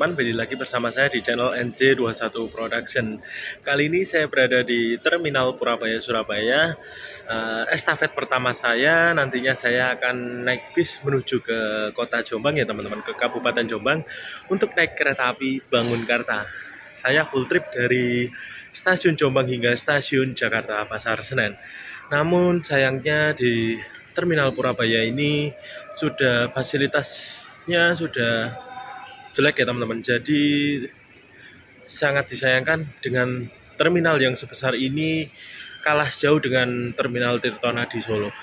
teman-teman, kembali lagi bersama saya di channel NJ21 Production. Kali ini saya berada di Terminal Purabaya, Surabaya. Estafet pertama saya, nantinya saya akan naik bis menuju ke kota Jombang ya teman-teman, ke Kabupaten Jombang untuk naik kereta api Bangunkarta. Saya full trip dari stasiun Jombang hingga stasiun Jakarta Pasar Senen. Namun sayangnya di Terminal Purabaya ini fasilitasnya sudah jelek ya teman-teman. Jadi sangat disayangkan dengan terminal yang sebesar ini kalah jauh dengan terminal Tirtona di Solo.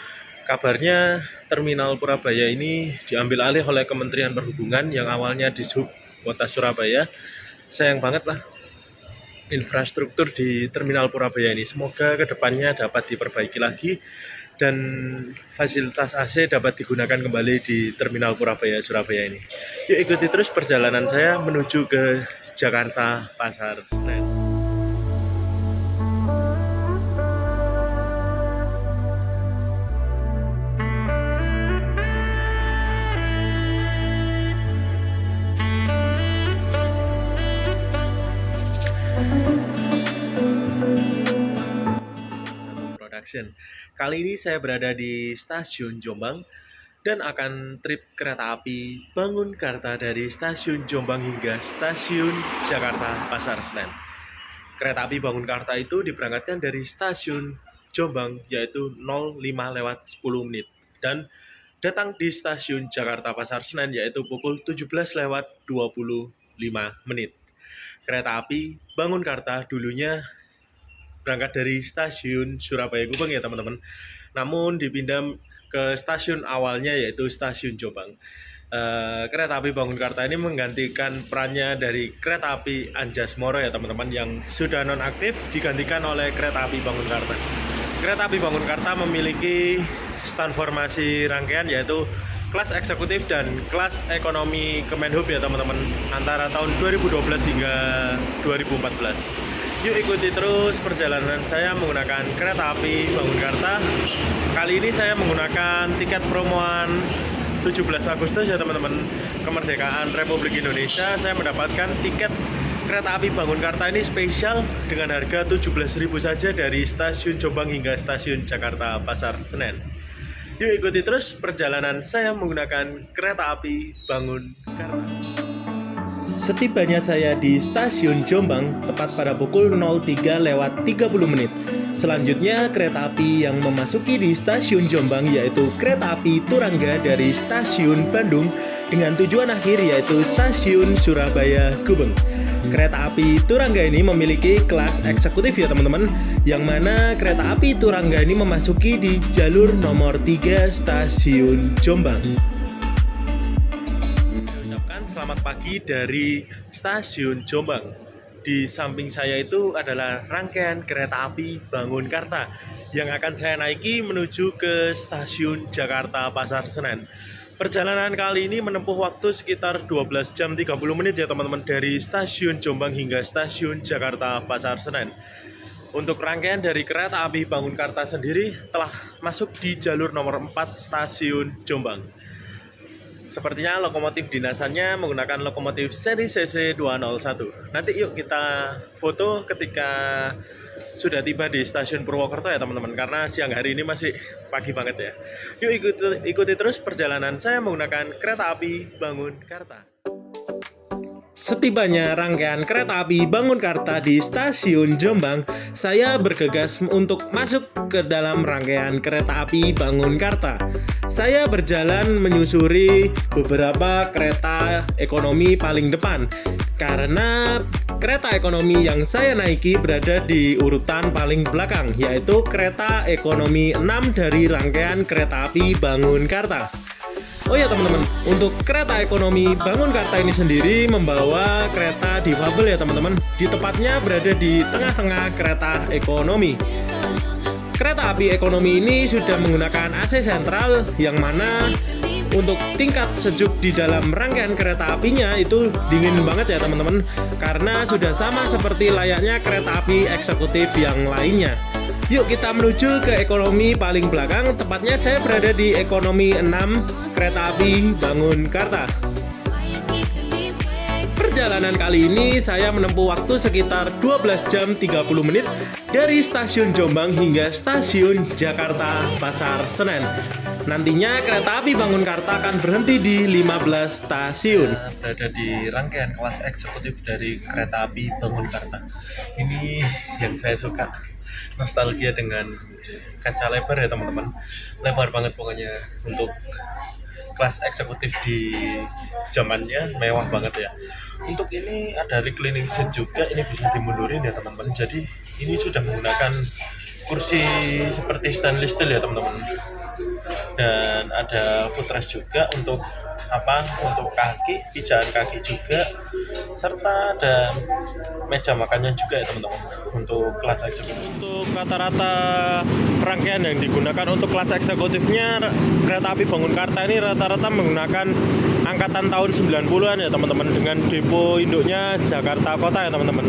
Kabarnya terminal Purabaya ini diambil alih oleh Kementerian Perhubungan yang awalnya di Kota Surabaya. Sayang banget lah infrastruktur di terminal Purabaya ini. Semoga kedepannya dapat diperbaiki lagi dan fasilitas AC dapat digunakan kembali di terminal Purabaya, Surabaya ini. Yuk ikuti terus perjalanan saya menuju ke Jakarta Pasar Senen. Kali ini saya berada di stasiun Jombang dan akan trip kereta api Bangunkarta dari stasiun Jombang hingga stasiun Jakarta Pasar Senen. Kereta api Bangunkarta itu diberangkatkan dari stasiun Jombang yaitu 05:10 dan datang di stasiun Jakarta Pasar Senen yaitu pukul 17:25. Kereta api Bangunkarta dulunya berangkat dari stasiun Surabaya Gubeng ya teman-teman. Namun dipindah ke stasiun awalnya yaitu stasiun Jombang. Kereta api Bangunkarta ini menggantikan perannya dari kereta api Anjasmara ya teman-teman yang sudah nonaktif, digantikan oleh kereta api Bangunkarta. Kereta api Bangunkarta memiliki transformasi rangkaian yaitu kelas eksekutif dan kelas ekonomi Kemenhub ya teman-teman antara tahun 2012 hingga 2014. Yuk ikuti terus perjalanan saya menggunakan kereta api Bangunkarta. Kali ini saya menggunakan tiket promoan 17 Agustus ya teman-teman, kemerdekaan Republik Indonesia. Saya mendapatkan tiket kereta api Bangunkarta ini spesial dengan harga 17.000 saja dari stasiun Jombang hingga stasiun Jakarta Pasar Senen. Yuk ikuti terus perjalanan saya menggunakan kereta api Bangunkarta. Setibanya saya di stasiun Jombang tepat pada pukul 03:30. Selanjutnya kereta api yang memasuki di stasiun Jombang yaitu kereta api Turangga dari stasiun Bandung dengan tujuan akhir yaitu stasiun Surabaya Gubeng. Kereta api Turangga ini memiliki kelas eksekutif ya teman-teman, yang mana kereta api Turangga ini memasuki di jalur nomor 3 stasiun Jombang. Selamat pagi dari stasiun Jombang. Di samping saya itu adalah rangkaian kereta api Bangunkarta yang akan saya naiki menuju ke stasiun Jakarta Pasar Senen. Perjalanan kali ini menempuh waktu sekitar 12 jam 30 menit ya teman-teman, dari stasiun Jombang hingga stasiun Jakarta Pasar Senen. Untuk rangkaian dari kereta api Bangunkarta sendiri telah masuk di jalur nomor 4 stasiun Jombang. Sepertinya lokomotif dinasannya menggunakan lokomotif seri CC201. Nanti yuk kita foto ketika sudah tiba di stasiun Purwokerto ya teman-teman, karena siang hari ini masih pagi banget ya. Yuk ikuti terus perjalanan saya menggunakan kereta api Bangunkarta. Setibanya rangkaian kereta api Bangunkarta di stasiun Jombang, saya bergegas untuk masuk ke dalam rangkaian kereta api Bangunkarta. Saya berjalan menyusuri beberapa kereta ekonomi paling depan karena kereta ekonomi yang saya naiki berada di urutan paling belakang, yaitu kereta ekonomi 6 dari rangkaian kereta api Bangunkarta. Oh ya teman-teman, untuk kereta ekonomi Bangunkarta ini sendiri membawa kereta difabel ya teman-teman. Di tepatnya berada di tengah-tengah kereta ekonomi. Kereta api ekonomi ini sudah menggunakan AC sentral yang mana untuk tingkat sejuk di dalam rangkaian kereta apinya itu dingin banget ya teman-teman, karena sudah sama seperti layaknya kereta api eksekutif yang lainnya. Yuk kita menuju ke ekonomi paling belakang, tepatnya saya berada di ekonomi 6 kereta api Bangunkarta. perjalanan kali ini saya menempuh waktu sekitar 12 jam 30 menit dari stasiun Jombang hingga stasiun Jakarta Pasar Senen. Nantinya kereta api Bangunkarta akan berhenti di 15 stasiun. Berada di rangkaian kelas eksekutif dari kereta api Bangunkarta. Ini yang saya suka, nostalgia dengan kaca lebar ya teman-teman. Lebar banget pokoknya untuk kelas eksekutif di zamannya, mewah banget ya. Untuk ini ada reclining seat juga, ini bisa dimundurin ya teman-teman. Jadi ini sudah menggunakan kursi seperti stainless steel ya teman-teman. Dan ada footrest juga untuk untuk kaki, pijakan kaki juga, serta ada meja makannya juga ya teman-teman untuk kelas eksekutif. Untuk rata-rata rangkaian yang digunakan untuk kelas eksekutifnya kereta api Bangunkarta ini rata-rata menggunakan angkatan tahun 90-an ya teman-teman, dengan depo induknya Jakarta Kota ya teman-teman.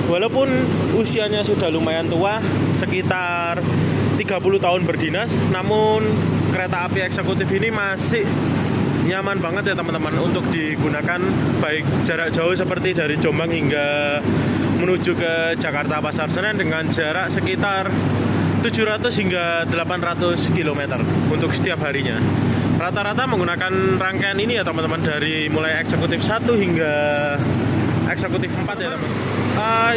Walaupun usianya sudah lumayan tua, sekitar 30 tahun berdinas, namun kereta api eksekutif ini masih nyaman banget ya teman-teman untuk digunakan, baik jarak jauh seperti dari Jombang hingga menuju ke Jakarta Pasar Senen dengan jarak sekitar 700 hingga 800 km untuk setiap harinya. Rata-rata menggunakan rangkaian ini ya teman-teman, dari mulai eksekutif 1 hingga eksekutif 4 ya teman-teman.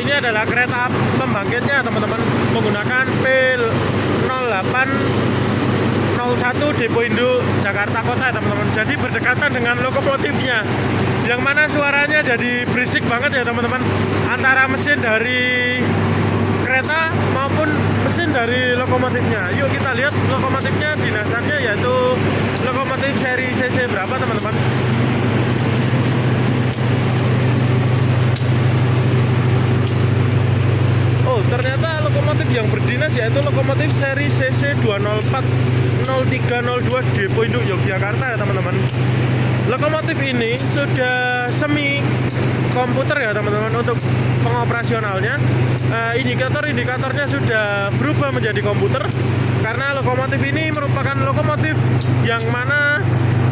Ini adalah kereta pembangkitnya teman-teman, menggunakan P0801 Depo Induk Jakarta Kota ya teman-teman. Jadi berdekatan dengan lokomotifnya, yang mana suaranya jadi berisik banget ya teman-teman, antara mesin dari kereta maupun mesin dari lokomotifnya. Yuk kita lihat lokomotifnya, dinasannya yaitu lokomotif seri CC berapa teman-teman. Oh, ternyata lokomotif yang berdinas yaitu lokomotif seri CC 2040302 Depo Induk Yogyakarta ya teman-teman. Lokomotif ini sudah semi komputer ya teman-teman untuk pengoperasionalnya. Indikatornya sudah berubah menjadi komputer, karena lokomotif ini merupakan lokomotif yang mana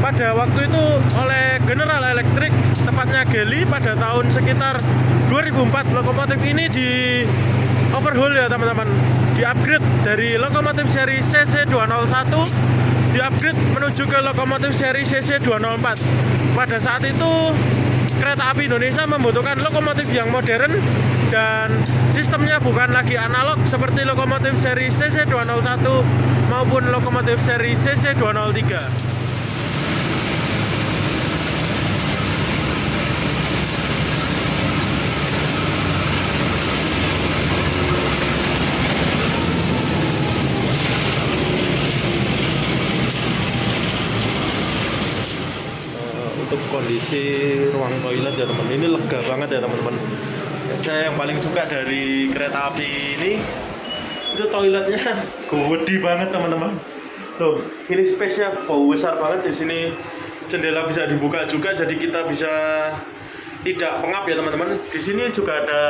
pada waktu itu oleh General Electric, tepatnya Geely, pada tahun sekitar 2004 lokomotif ini di overhaul ya teman-teman, di-upgrade dari lokomotif seri CC201, di-upgrade menuju ke lokomotif seri CC204. Pada saat itu kereta api Indonesia membutuhkan lokomotif yang modern dan sistemnya bukan lagi analog seperti lokomotif seri CC201 maupun lokomotif seri CC203. Untuk kondisi ruang toilet ya teman, ini lega banget ya teman-teman. Saya yang paling suka dari kereta api ini itu toiletnya gede banget teman-teman. Tuh, ini space-nya besar banget di sini. Jendela bisa dibuka juga, jadi kita bisa tidak pengap ya teman-teman. Di sini juga ada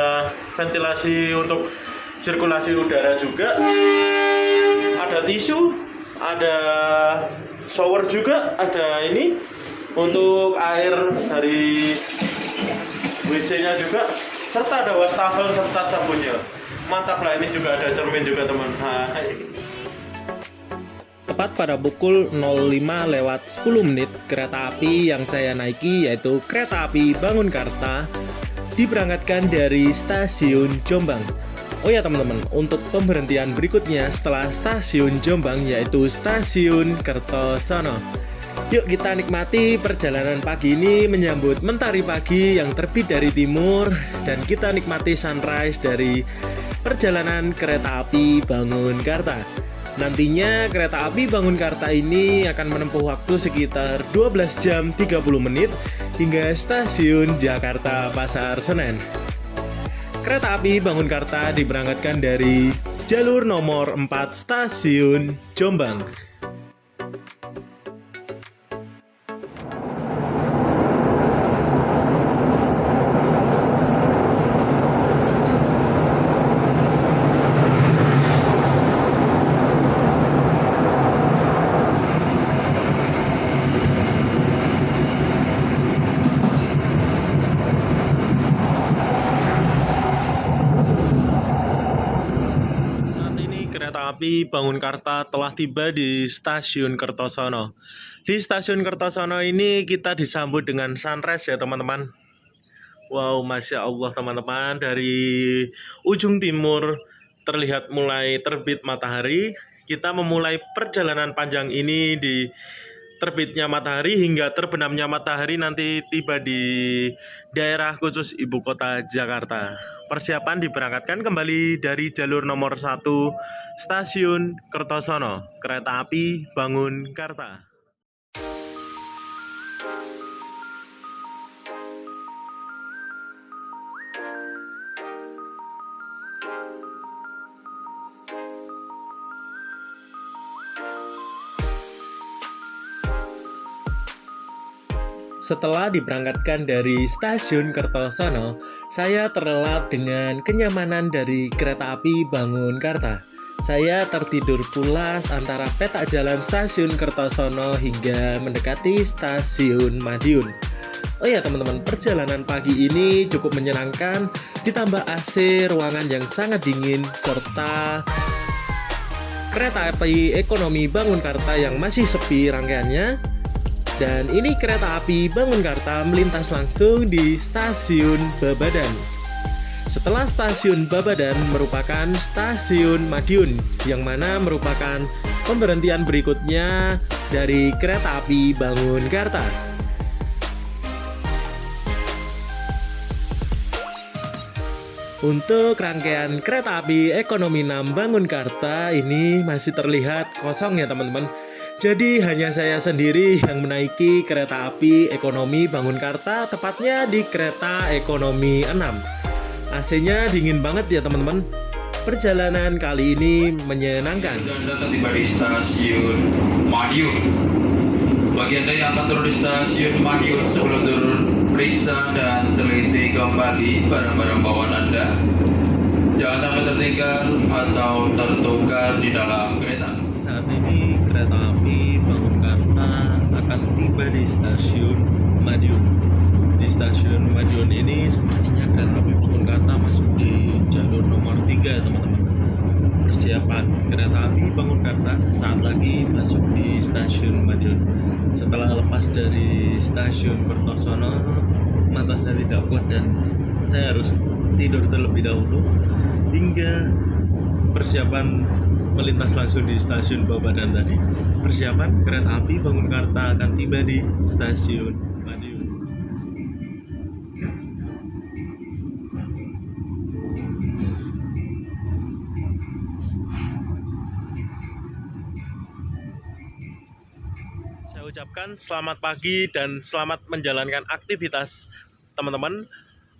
ventilasi untuk sirkulasi udara juga. Ada tisu, ada shower juga, ada ini untuk air dari WC-nya juga, serta ada wastafel serta sabunnya. Mantap lah, ini juga ada cermin juga teman. Tepat pada pukul 05:10 kereta api yang saya naiki yaitu kereta api Bangunkarta diberangkatkan dari stasiun Jombang. Oh ya teman-teman, untuk pemberhentian berikutnya setelah stasiun Jombang yaitu stasiun Kertosono. Yuk kita nikmati perjalanan pagi ini menyambut mentari pagi yang terbit dari timur, dan kita nikmati sunrise dari perjalanan kereta api Bangunkarta. Nantinya kereta api Bangunkarta ini akan menempuh waktu sekitar 12 jam 30 menit hingga stasiun Jakarta Pasar Senen. Kereta api Bangunkarta diberangkatkan dari jalur nomor 4 stasiun Jombang. api Bangunkarta telah tiba di Stasiun Kertosono. Di Stasiun Kertosono ini kita disambut dengan sunrise ya teman-teman. Wow, Masya Allah teman-teman, dari ujung timur terlihat mulai terbit matahari. Kita memulai perjalanan panjang ini di terbitnya matahari hingga terbenamnya matahari nanti tiba di daerah khusus ibu kota Jakarta. Persiapan diberangkatkan kembali dari jalur nomor 1 Stasiun Kertosono, kereta api Bangunkarta. Setelah diberangkatkan dari Stasiun Kertosono, saya terlelap dengan kenyamanan dari kereta api Bangunkarta. Saya tertidur pulas antara peta jalan Stasiun Kertosono hingga mendekati Stasiun Madiun. Oh ya teman-teman, perjalanan pagi ini cukup menyenangkan, ditambah AC, ruangan yang sangat dingin, serta kereta api ekonomi Bangunkarta yang masih sepi rangkaiannya. Dan ini kereta api Bangunkarta melintas langsung di Stasiun Babadan. Setelah Stasiun Babadan merupakan Stasiun Madiun, yang mana merupakan pemberhentian berikutnya dari kereta api Bangunkarta. Untuk rangkaian kereta api ekonomi 6 Bangunkarta ini masih terlihat kosong ya teman-teman. Jadi hanya saya sendiri yang menaiki kereta api ekonomi Bangunkarta, tepatnya di kereta ekonomi 6. AC-nya dingin banget ya teman-teman. Perjalanan kali ini menyenangkan. Anda tiba di Stasiun Madiun. Bagi Anda yang akan turun di Stasiun Madiun, sebelum turun, periksa dan teliti kembali barang-barang bawaan Anda. Jangan sampai tertinggal atau tertukar di dalam kereta. Saat ini kereta api Bangunkarta akan tiba di Stasiun Madiun. Di Stasiun Madiun ini sepertinya kereta api Bangunkarta masuk di jalur nomor 3 teman-teman. Persiapan kereta api Bangunkarta sesaat lagi masuk di Stasiun Madiun. Setelah lepas dari Stasiun Kertosono, mata saya tidak kuat dan saya harus tidur terlebih dahulu hingga persiapan melintas langsung di Stasiun Babadan tadi. Persiapan kereta api Bangunkarta akan tiba di Stasiun Madiun. Saya ucapkan selamat pagi dan selamat menjalankan aktivitas teman-teman.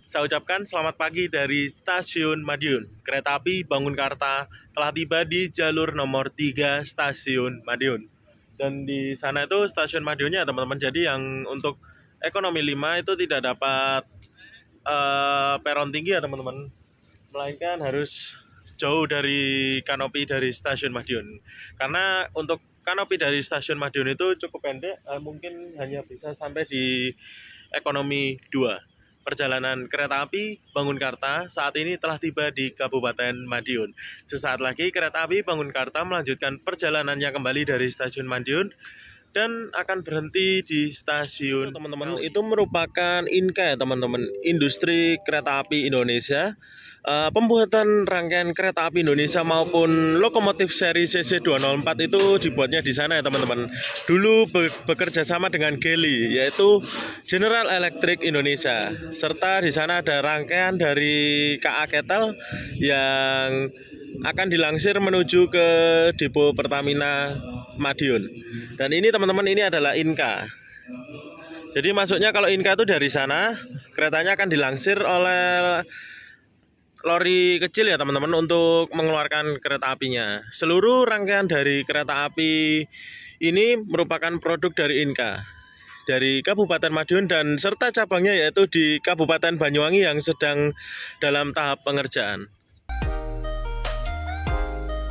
Saya ucapkan selamat pagi dari Stasiun Madiun. Kereta api Bangunkarta telah tiba di jalur nomor 3 Stasiun Madiun. Dan di sana itu Stasiun Madiunnya teman-teman. Jadi yang untuk ekonomi 5 itu tidak dapat peron tinggi ya teman-teman. Melainkan harus jauh dari kanopi dari Stasiun Madiun. Karena untuk kanopi dari Stasiun Madiun itu cukup pendek, mungkin hanya bisa sampai di ekonomi 2. Perjalanan kereta api Bangunkarta saat ini telah tiba di Kabupaten Madiun. Sesaat lagi kereta api Bangunkarta melanjutkan perjalanannya kembali dari Stasiun Madiun dan akan berhenti di stasiun. Teman-teman, itu merupakan INKA ya teman-teman, Industri Kereta Api Indonesia. Pembuatan rangkaian kereta api Indonesia maupun lokomotif seri CC204 itu dibuatnya di sana ya teman-teman. Dulu bekerja sama dengan GELI, yaitu General Electric Indonesia. Serta di sana ada rangkaian dari KA Ketel yang akan dilangsir menuju ke depo Pertamina Madiun. Dan ini teman-teman, ini adalah INKA. Jadi masuknya kalau INKA itu dari sana, keretanya akan dilangsir oleh lori kecil ya teman-teman untuk mengeluarkan kereta apinya. Seluruh rangkaian dari kereta api ini merupakan produk dari INKA, dari Kabupaten Madiun dan serta cabangnya yaitu di Kabupaten Banyuwangi yang sedang dalam tahap pengerjaan.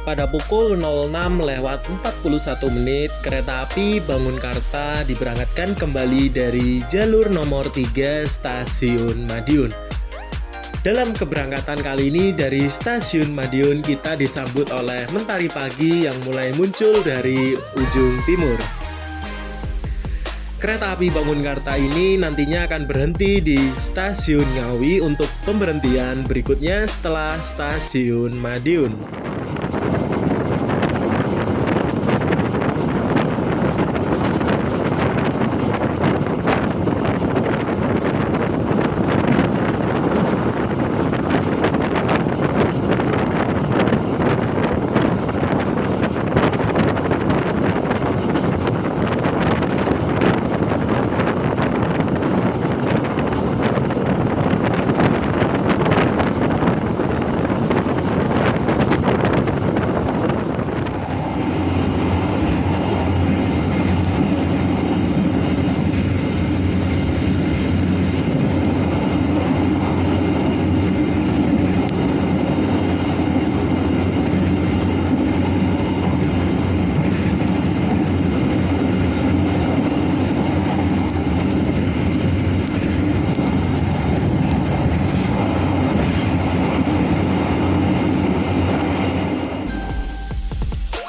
Pada pukul 06.41 kereta api Bangunkarta diberangkatkan kembali dari jalur nomor 3 Stasiun Madiun. Dalam keberangkatan kali ini dari stasiun Madiun kita disambut oleh mentari pagi yang mulai muncul dari ujung timur. Kereta api Bangunkarta ini nantinya akan berhenti di stasiun Ngawi untuk pemberhentian berikutnya setelah stasiun Madiun.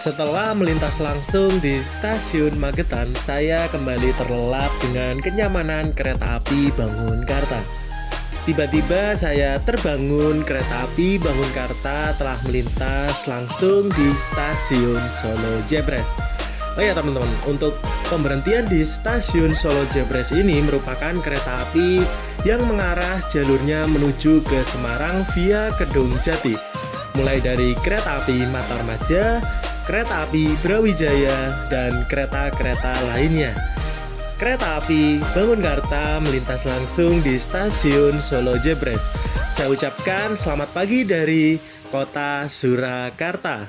Setelah melintas langsung di stasiun Magetan, saya kembali terlelap dengan kenyamanan kereta api Bangunkarta. Tiba-tiba saya terbangun, kereta api Bangunkarta telah melintas langsung di stasiun Solo Jebres. Oh ya teman-teman, untuk pemberhentian di stasiun Solo Jebres ini merupakan kereta api yang mengarah jalurnya menuju ke Semarang via Kedung Jati. Mulai dari kereta api Matarmaja, kereta api Brawijaya, dan kereta-kereta lainnya. Kereta api Bangunkarta melintas langsung di stasiun Solo Jebres. Saya ucapkan selamat pagi dari kota Surakarta.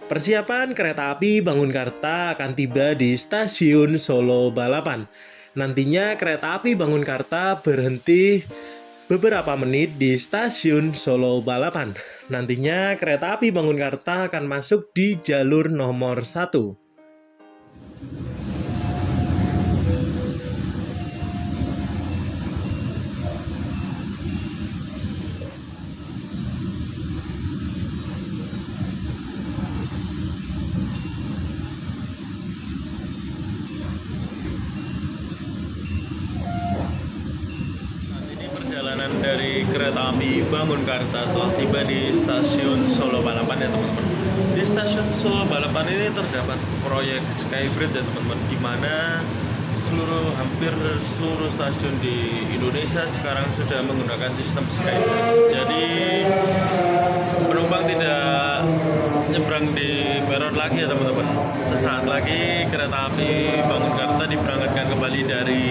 Persiapan kereta api Bangunkarta akan tiba di stasiun Solo Balapan. Nantinya kereta api Bangunkarta berhenti beberapa menit di stasiun Solo Balapan. Nantinya kereta api Bangunkarta akan masuk di jalur nomor 1. Dari kereta api Bangunkarta telah tiba di stasiun Solo Balapan ya teman-teman. Di stasiun Solo Balapan ini terdapat proyek Skybridge ya teman-teman, di mana hampir seluruh stasiun di Indonesia sekarang sudah menggunakan sistem Skybridge. Jadi penumpang tidak nyebrang di peron lagi ya teman-teman. Sesaat lagi kereta api Bangunkarta diberangkatkan kembali dari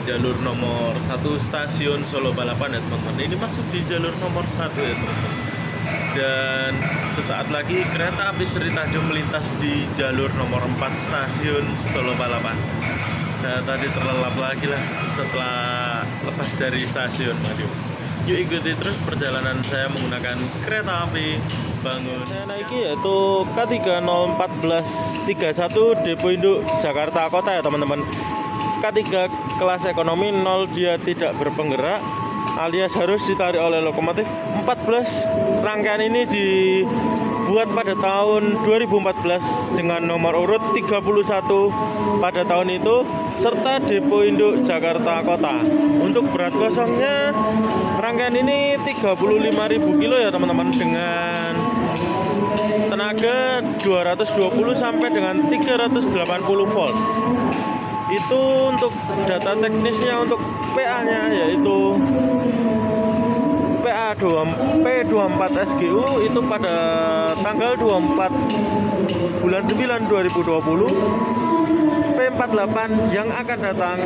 jalur nomor 1 stasiun Solo Balapan ya teman-teman. Ini masuk di jalur nomor 1 ya teman-teman. Dan sesaat lagi kereta api Sri Tanjung melintas di jalur nomor 4 stasiun Solo Balapan. Saya tadi terlelap lagi lah setelah lepas dari stasiun Madiun. Yuk ikuti terus perjalanan saya menggunakan kereta api Bangun. Saya naiki yaitu K3041131 Depo Induk Jakarta Kota ya teman-teman. K3 kelas ekonomi 0, dia tidak berpenggerak alias harus ditarik oleh lokomotif. 14 rangkaian ini dibuat pada tahun 2014 dengan nomor urut 31 pada tahun itu, serta Depo Induk Jakarta Kota. Untuk berat kosongnya rangkaian ini 35.000 kilo ya teman-teman, dengan tenaga 220 sampai dengan 380 volt. Itu untuk data teknisnya. Untuk PA-nya yaitu P24 SGU itu pada tanggal 24 bulan 9 2020. P48 yang akan datang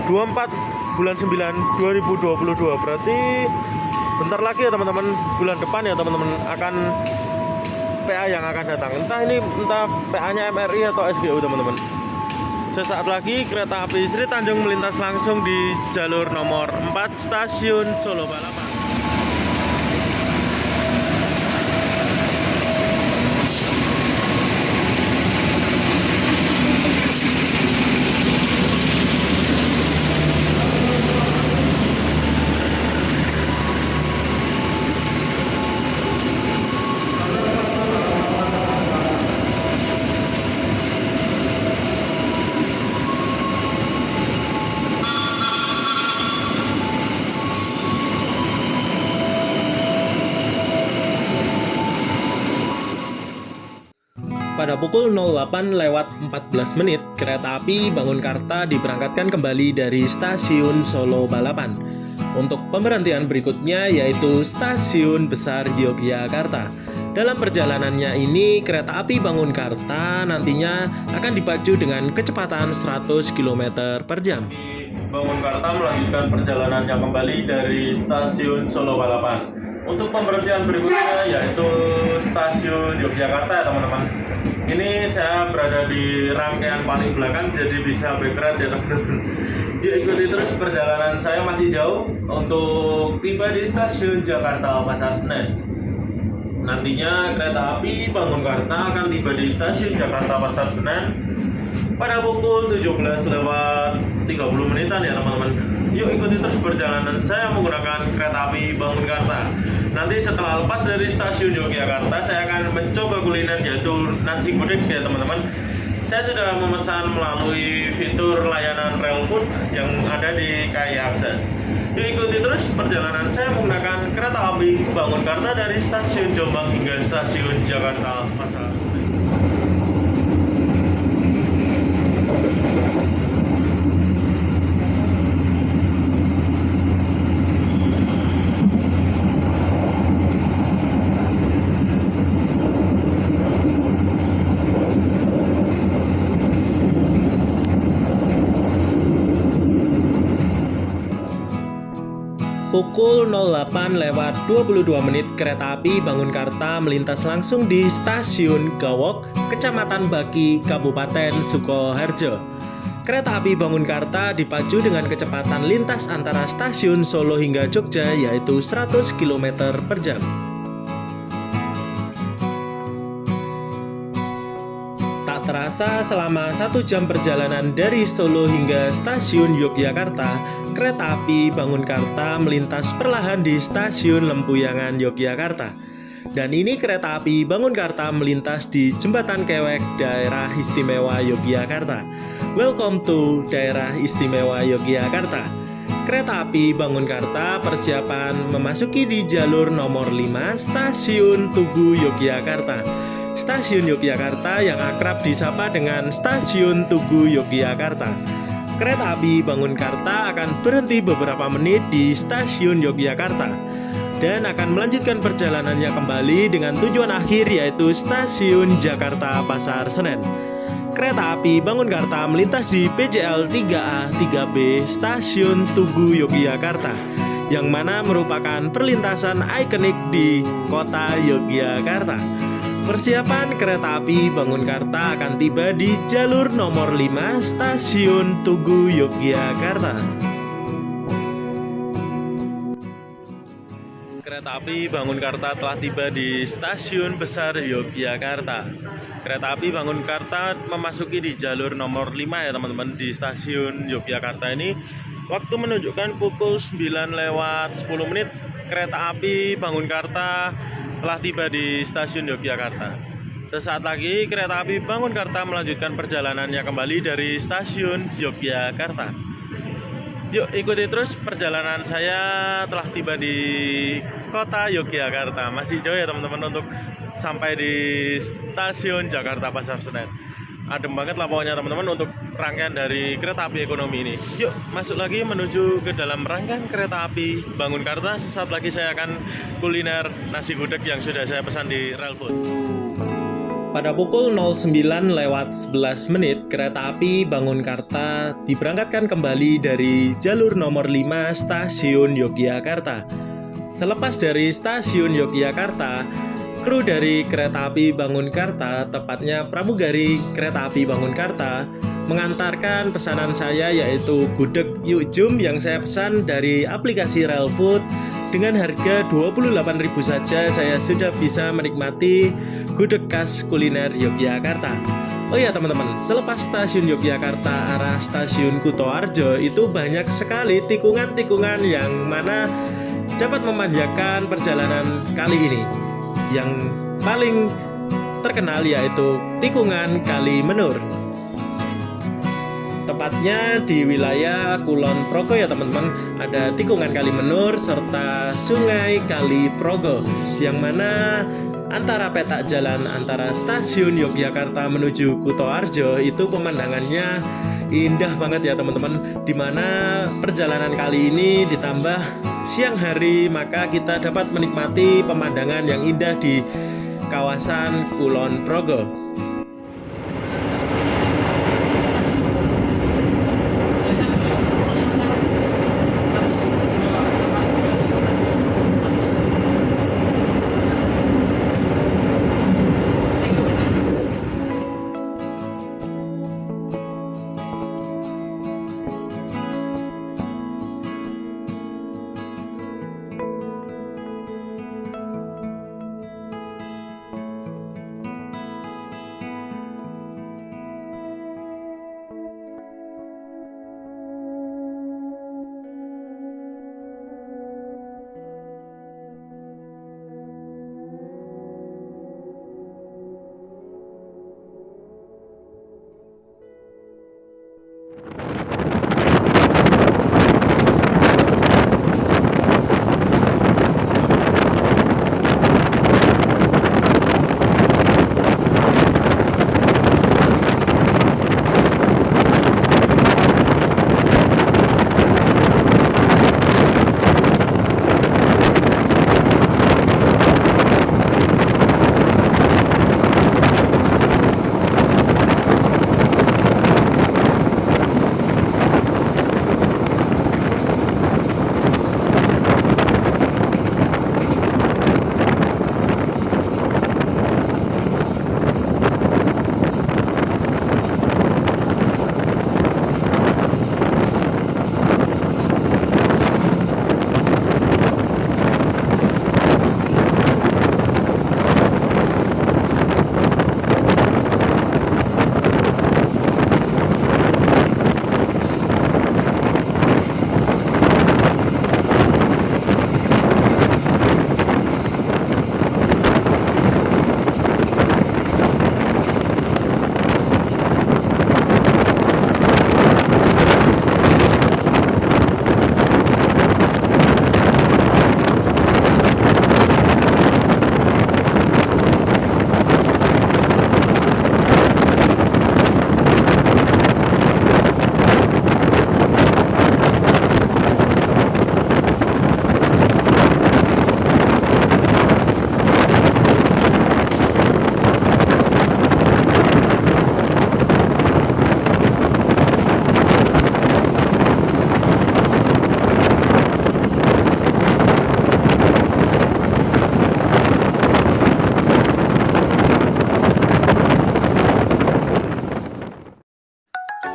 24 bulan 9 2022. Berarti bentar lagi ya teman-teman, bulan depan ya teman-teman akan PA yang akan datang. Entah PA-nya MRI atau SGU teman-teman. Sesaat lagi kereta api Sri Tanjung melintas langsung di jalur nomor 4 stasiun Solo Balapan. pukul 08:14 kereta api Bangunkarta diberangkatkan kembali dari stasiun Solo Balapan untuk pemberhentian berikutnya yaitu Stasiun Besar Yogyakarta. Dalam perjalanannya ini, kereta api Bangunkarta nantinya akan dipacu dengan kecepatan 100 km per jam. Bangunkarta melanjutkan perjalanannya kembali dari stasiun Solo Balapan. Untuk pemberhentian berikutnya yaitu stasiun Yogyakarta ya teman-teman. Ini saya berada di rangkaian paling belakang jadi bisa background ya teman-teman. Yuk ikuti terus perjalanan saya masih jauh untuk tiba di stasiun Jakarta Pasar Senen. Nantinya kereta api Bangunkarta akan tiba di stasiun Jakarta Pasar Senen pada pukul 17:30 ya teman-teman. Yuk ikuti terus perjalanan saya menggunakan kereta api Bangunkarta. Nanti setelah lepas dari stasiun Yogyakarta saya akan mencoba kuliner yaitu nasi gudeg ya teman-teman. Saya sudah memesan melalui fitur layanan Railfood yang ada di KAI Akses. Yuk ikuti terus perjalanan saya menggunakan kereta api Bangunkarta dari stasiun Jombang hingga stasiun Jakarta Pasar. Pukul 08:22 kereta api Bangunkarta melintas langsung di stasiun Gawok, Kecamatan Baki, Kabupaten Sukoharjo. Kereta api Bangunkarta dipacu dengan kecepatan lintas antara stasiun Solo hingga Jogja yaitu 100 km per jam. Tak terasa selama 1 jam perjalanan dari Solo hingga stasiun Yogyakarta, kereta api Bangunkarta melintas perlahan di stasiun Lempuyangan, Yogyakarta. Dan ini kereta api Bangunkarta melintas di Jembatan Kewek, Daerah Istimewa Yogyakarta. Welcome to Daerah Istimewa Yogyakarta. Kereta api Bangunkarta persiapan memasuki di jalur nomor 5 Stasiun Tugu, Yogyakarta. Stasiun Yogyakarta yang akrab disapa dengan Stasiun Tugu Yogyakarta. Kereta api Bangunkarta akan berhenti beberapa menit di stasiun Yogyakarta dan akan melanjutkan perjalanannya kembali dengan tujuan akhir yaitu stasiun Jakarta Pasar Senen. Kereta api Bangunkarta melintas di PJL 3A 3B stasiun Tugu Yogyakarta yang mana merupakan perlintasan ikonik di kota Yogyakarta. Persiapan kereta api Bangunkarta akan tiba di jalur nomor 5 Stasiun Tugu Yogyakarta. Kereta api Bangunkarta telah tiba di Stasiun Besar Yogyakarta. Kereta api Bangunkarta memasuki di jalur nomor 5 ya teman-teman di Stasiun Yogyakarta ini. Waktu menunjukkan pukul 9:10. Kereta api Bangunkarta telah tiba di stasiun Yogyakarta. Sesaat lagi kereta api Bangunkarta melanjutkan perjalanannya kembali dari stasiun Yogyakarta. Yuk ikuti terus perjalanan saya telah tiba di kota Yogyakarta. Masih jauh ya teman-teman untuk sampai di stasiun Jakarta Pasar Senen. Adem banget lah pokoknya teman-teman untuk rangkaian dari kereta api ekonomi ini. Yuk masuk lagi menuju ke dalam rangkaian kereta api Bangunkarta. Sesaat lagi saya akan kuliner nasi gudeg yang sudah saya pesan di Railfood. Pada pukul 09:11 kereta api Bangunkarta diberangkatkan kembali dari jalur nomor 5 stasiun Yogyakarta. Selepas dari stasiun Yogyakarta, kru dari kereta api Bangunkarta, tepatnya pramugari kereta api Bangunkarta, mengantarkan pesanan saya yaitu gudeg Yuk Jum yang saya pesan dari aplikasi Railfood. Dengan harga 28.000 saja saya sudah bisa menikmati gudeg khas kuliner Yogyakarta. Oh ya teman-teman, selepas stasiun Yogyakarta arah stasiun Kutoarjo itu banyak sekali tikungan-tikungan yang mana dapat memanjakan perjalanan kali ini. Yang paling terkenal yaitu tikungan Kali Menur. Tepatnya di wilayah Kulon Progo ya teman-teman, ada tikungan Kali Menur serta Sungai Kali Progo yang mana antara petak jalan antara stasiun Yogyakarta menuju Kutoarjo itu pemandangannya indah banget ya teman-teman. Dimana perjalanan kali ini ditambah siang hari, maka kita dapat menikmati pemandangan yang indah di kawasan Kulon Progo.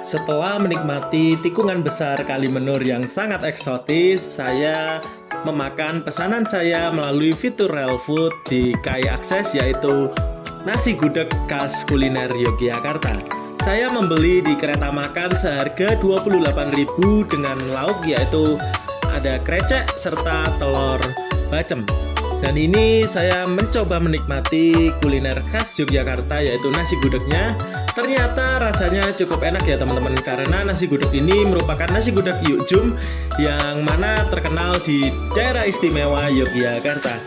Setelah menikmati tikungan besar Kalimenur yang sangat eksotis, saya memakan pesanan saya melalui fitur Real Food di KAI Akses, yaitu nasi gudeg khas kuliner Yogyakarta. Saya membeli di kereta makan seharga 28.000 dengan lauk yaitu ada krecek serta telur bacem. Dan ini saya mencoba menikmati kuliner khas Yogyakarta yaitu nasi gudegnya. Ternyata rasanya cukup enak ya teman-teman, karena nasi gudeg ini merupakan nasi gudeg Yuk Jum yang mana terkenal di daerah istimewa Yogyakarta.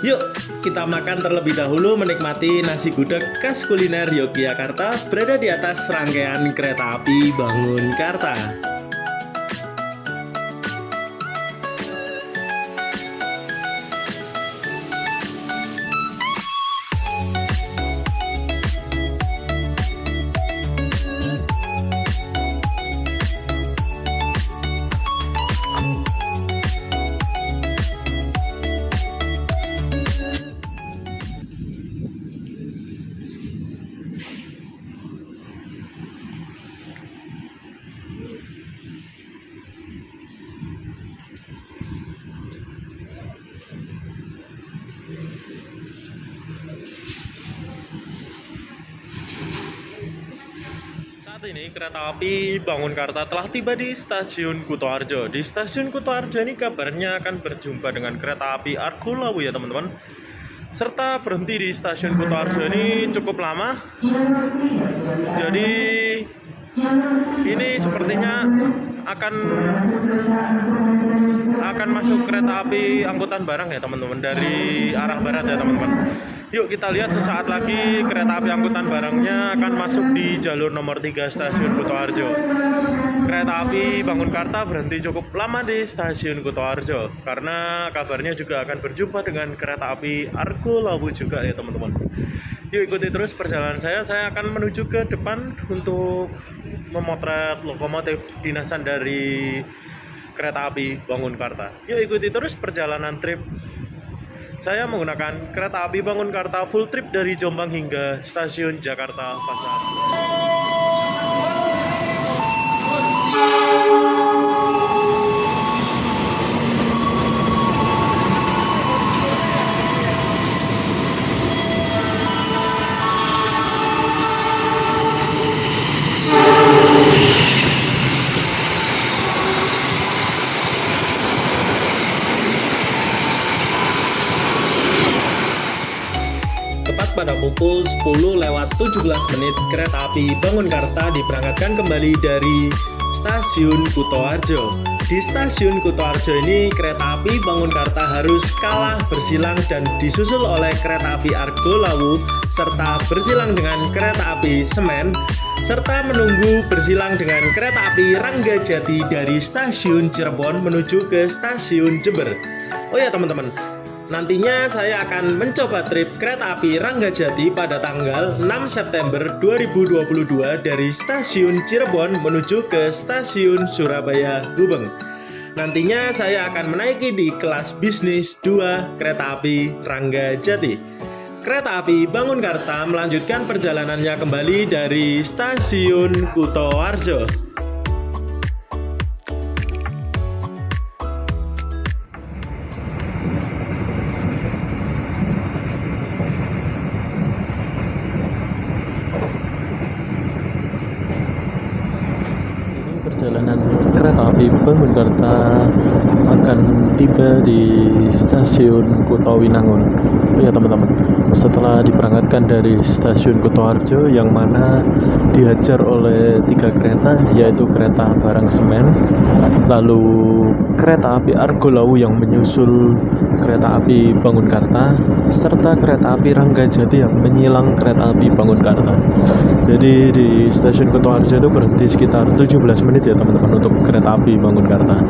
Yuk kita makan terlebih dahulu menikmati nasi gudeg khas kuliner Yogyakarta berada di atas rangkaian kereta api Bangunkarta. Saat ini kereta api Bangunkarta telah tiba di stasiun Kutoarjo. Di stasiun Kutoarjo ini kabarnya akan berjumpa dengan kereta api Argolawu ya teman-teman. Serta berhenti di stasiun Kutoarjo ini cukup lama. Jadi ini sepertinya akan masuk kereta api angkutan barang ya teman-teman, dari arah barat ya teman-teman. Yuk kita lihat sesaat lagi kereta api angkutan barangnya akan masuk di jalur nomor 3 stasiun Kutoarjo. Kereta api Bangunkarta berhenti cukup lama di stasiun Kutoarjo karena kabarnya juga akan berjumpa dengan kereta api Argo Lawu juga ya teman-teman. Yuk ikuti terus perjalanan saya akan menuju ke depan untuk memotret lokomotif dinasan dari kereta api Bangunkarta. Yuk ikuti terus perjalanan trip saya menggunakan kereta api Bangunkarta full trip dari Jombang hingga stasiun Jakarta Pasar. Pada pukul 10:17 kereta api Bangunkarta diberangkatkan kembali dari stasiun Kutoarjo. Di stasiun Kutoarjo ini kereta api Bangunkarta harus kalah bersilang dan disusul oleh kereta api Argo Lawu serta bersilang dengan kereta api Semen serta menunggu bersilang dengan kereta api Ranggajati dari stasiun Cirebon menuju ke stasiun Jember. Oh ya teman-teman, nantinya saya akan mencoba trip kereta api Ranggajati pada tanggal 6 September 2022 dari stasiun Cirebon menuju ke stasiun Surabaya Gubeng. Nantinya saya akan menaiki di kelas bisnis 2 kereta api Ranggajati. Kereta api Bangunkarta melanjutkan perjalanannya kembali dari stasiun Kutoarjo. Perjalanan kereta api Bangunkarta akan tiba di stasiun Kutowinangun. Ya teman-teman, setelah diberangkatkan dari stasiun Kutoarjo yang mana dihajar oleh 3 kereta, yaitu kereta barang semen, lalu kereta api Argo Lawu yang menyusul kereta api Bangunkarta, serta kereta api Ranggajati yang menyilang kereta api Bangunkarta. Jadi di stasiun Kutoarjo itu berhenti sekitar 17 menit ya teman-teman untuk kereta api Bangunkarta.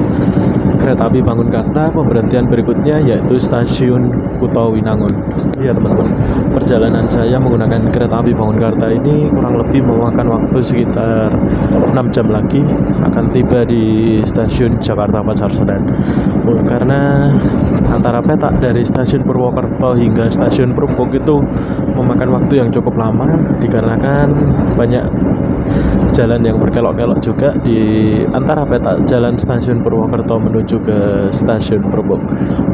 Kereta api Bangunkarta pemberhentian berikutnya yaitu stasiun Kutowinangun. Iya teman-teman, perjalanan saya menggunakan kereta api Bangunkarta ini kurang lebih memakan waktu sekitar 6 jam lagi akan tiba di stasiun Jakarta Pasar Senen. Karena antara petak dari stasiun Purwokerto hingga stasiun Prubok itu memakan waktu yang cukup lama dikarenakan banyak jalan yang berkelok-kelok juga di antara petak jalan stasiun Purwokerto menuju ke stasiun Prubok.